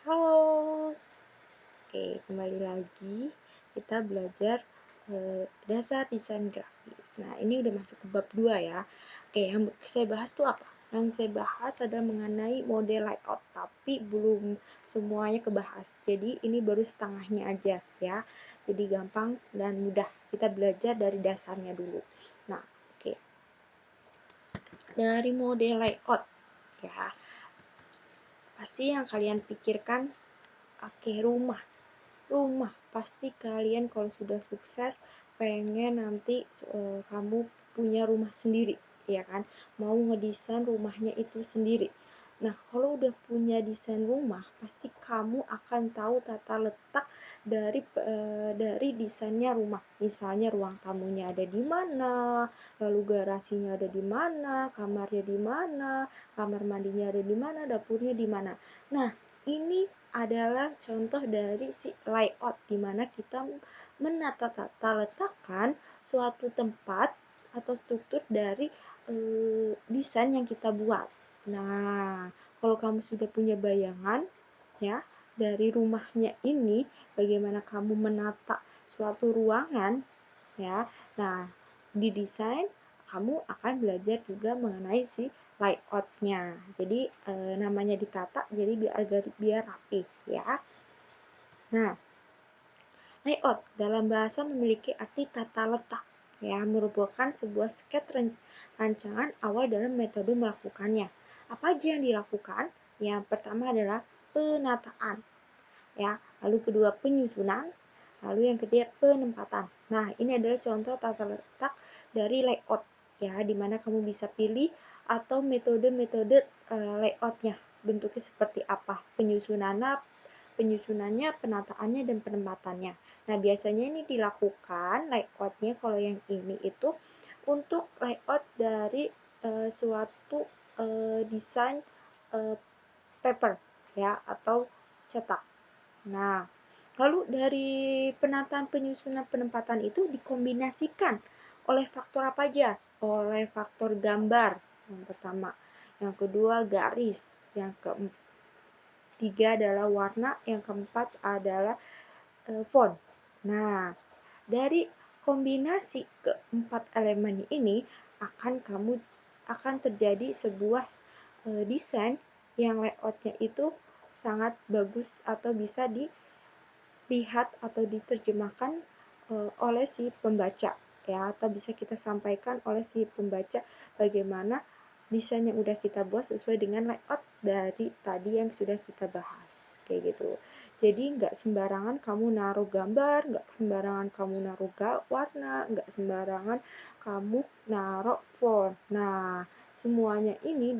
Halo, oke kembali lagi kita belajar dasar desain grafis. Nah ini udah masuk ke bab 2 ya. Oke, yang saya bahas tuh apa? Yang saya bahas adalah mengenai model layout, tapi belum semuanya kebahas. Jadi ini baru setengahnya aja ya. Jadi gampang dan mudah. Kita belajar dari dasarnya dulu. Nah, oke. Dari model layout ya. Pasti yang kalian pikirkan, oke, rumah pasti kalian kalau sudah sukses pengen nanti kamu punya rumah sendiri, ya kan, mau ngedesain rumahnya itu sendiri. Nah kalau udah punya desain rumah pasti kamu akan tahu tata letak dari desainnya rumah, misalnya ruang tamunya ada di mana, lalu garasinya ada di mana, kamarnya di mana, kamar mandinya ada di mana, dapurnya di mana. Nah ini adalah contoh dari si layout, di mana kita menata-tata letakkan suatu tempat atau struktur dari desain yang kita buat. Nah, kalau kamu sudah punya bayangan ya dari rumahnya ini, bagaimana kamu menata suatu ruangan ya. Nah, di desain kamu akan belajar juga mengenai si layoutnya. Jadi namanya ditata, jadi biar rapi ya. Nah, layout dalam bahasa memiliki arti tata letak ya, merupakan sebuah sketch rancangan awal dalam metode melakukannya. Apa aja yang dilakukan? Yang pertama adalah penataan ya, lalu kedua penyusunan, lalu yang ketiga penempatan. Nah, ini adalah contoh tata letak dari layout ya, dimana kamu bisa pilih atau metode-metode layoutnya, bentuknya seperti apa, penyusunannya, penataannya, dan penempatannya. Nah, biasanya ini dilakukan layoutnya kalau yang ini itu untuk layout dari suatu desain paper ya atau cetak. Nah, lalu dari penataan, penyusunan, penempatan itu dikombinasikan oleh faktor apa aja? Oleh faktor gambar yang pertama, yang kedua garis, yang ketiga adalah warna, yang keempat adalah font. Nah, dari kombinasi keempat elemen ini akan terjadi sebuah desain yang layoutnya itu sangat bagus atau bisa dilihat atau diterjemahkan oleh si pembaca ya, atau bisa kita sampaikan oleh si pembaca bagaimana desain yang udah kita buat sesuai dengan layout dari tadi yang sudah kita bahas kayak gitu. Jadi nggak sembarangan kamu naruh gambar, nggak sembarangan kamu naruh warna, nggak sembarangan kamu naruh font. Nah, semuanya ini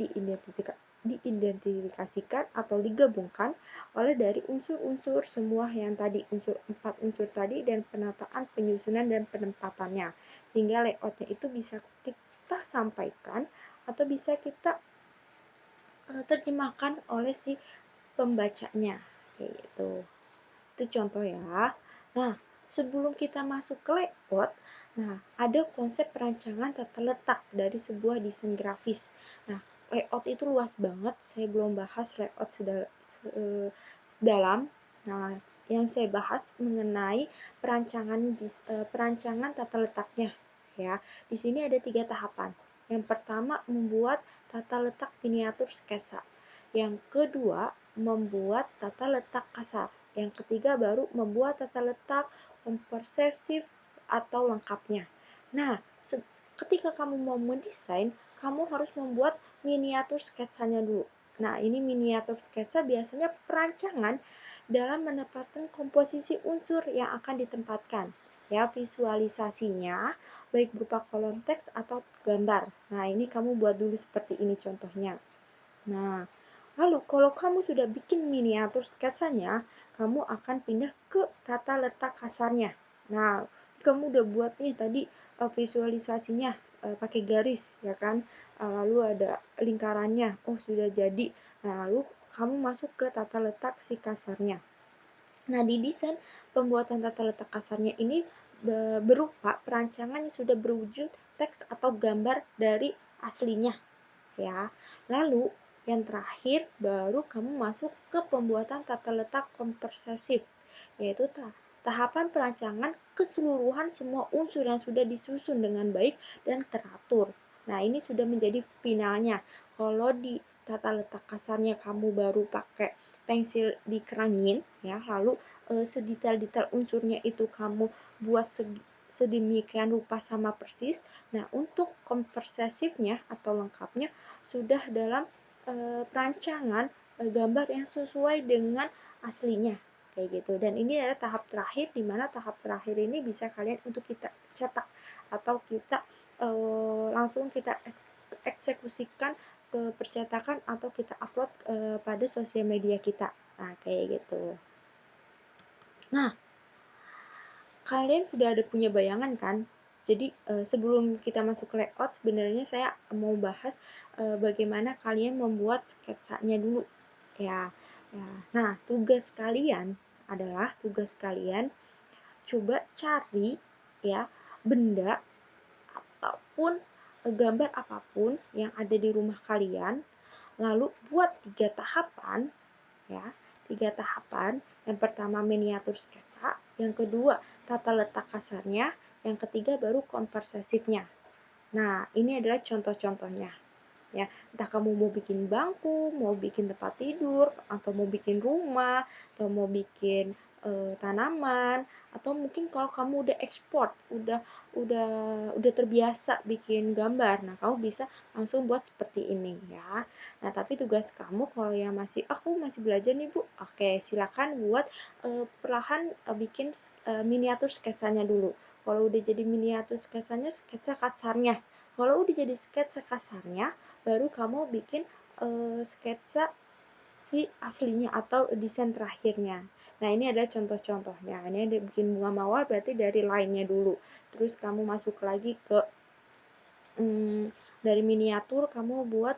diidentifikasikan atau digabungkan oleh dari unsur-unsur semua yang tadi, empat unsur tadi, dan penataan, penyusunan, dan penempatannya, sehingga layoutnya itu bisa kita sampaikan atau bisa kita terjemahkan oleh si pembacanya kayak gitu. Itu contoh ya. Nah, sebelum kita masuk ke layout, nah ada konsep perancangan tata letak dari sebuah desain grafis. Nah, layout itu luas banget, saya belum bahas layout sedalam. Nah, yang saya bahas mengenai perancangan tata letaknya ya. Di sini ada 3 tahapan. Yang pertama membuat tata letak miniatur sketsa. Yang kedua membuat tata letak kasar. Yang ketiga baru membuat tata letak kompresif atau lengkapnya. Nah, ketika kamu mau mendesain, kamu harus membuat miniatur sketsanya dulu. Nah, ini miniatur sketsa biasanya perancangan dalam menempatkan komposisi unsur yang akan ditempatkan. Ya, visualisasinya baik berupa kolom teks atau gambar. Nah, ini kamu buat dulu seperti ini contohnya. Nah, lalu kalau kamu sudah bikin miniatur sketsanya, kamu akan pindah ke tata letak kasarnya. Nah, kamu udah buat nih tadi visualisasinya pakai garis ya kan, lalu ada lingkarannya, oh sudah jadi. Nah, lalu kamu masuk ke tata letak si kasarnya. Nah, di desain pembuatan tata letak kasarnya ini berupa perancangan yang sudah berwujud teks atau gambar dari aslinya ya. Lalu yang terakhir baru kamu masuk ke pembuatan tata letak kompresif, yaitu tahapan perancangan keseluruhan semua unsur yang sudah disusun dengan baik dan teratur. Nah, ini sudah menjadi finalnya. Kalau di tata letak kasarnya kamu baru pakai pensil dikerangin ya, lalu sedetail-detail unsurnya itu kamu buat sedemikian rupa sama persis. Nah, untuk kompresifnya atau lengkapnya sudah dalam perancangan gambar yang sesuai dengan aslinya kayak gitu. Dan ini adalah tahap terakhir, di mana tahap terakhir ini bisa kalian untuk kita cetak atau kita langsung kita eksekusikan ke percetakan atau kita upload pada sosial media kita. Nah, kayak gitu. Nah, kalian sudah ada punya bayangan kan? Jadi sebelum kita masuk ke layout, sebenarnya saya mau bahas bagaimana kalian membuat sketsanya dulu. Ya, ya. Nah, tugas kalian adalah coba cari ya benda ataupun gambar apapun yang ada di rumah kalian, lalu buat 3 tahapan ya, 3 tahapan. Yang pertama miniatur sketsa, yang kedua tata letak kasarnya, yang ketiga baru konversasifnya. Nah, ini adalah contoh-contohnya ya. Entah kamu mau bikin bangku, mau bikin tempat tidur, atau mau bikin rumah, atau mau bikin tanaman, atau mungkin kalau kamu udah ekspor, udah udah terbiasa bikin gambar, nah kamu bisa langsung buat seperti ini ya. Nah, tapi tugas kamu kalau yang aku masih belajar nih Bu, oke silakan buat perlahan bikin miniatur sketsanya dulu. Kalau udah jadi miniatur sketsanya, sketsa kasarnya. Kalau udah jadi sketsa kasarnya, baru kamu bikin sketsa si aslinya atau desain terakhirnya. Nah, ini ada contoh-contohnya. Ini ada bikin bunga mawar, berarti dari line-nya dulu. Terus kamu masuk lagi ke dari miniatur kamu buat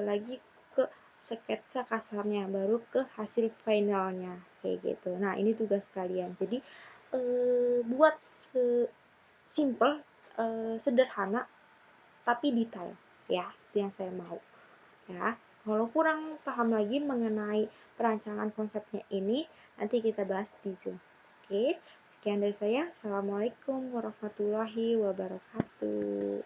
lagi ke sketsa kasarnya, baru ke hasil finalnya kayak gitu. Nah, ini tugas kalian. Jadi buat simple, sederhana tapi detail ya, itu yang saya mau ya. Kalau kurang paham lagi mengenai perancangan konsepnya ini, nanti kita bahas di Zoom. Oke, sekian dari saya. Assalamualaikum warahmatullahi wabarakatuh.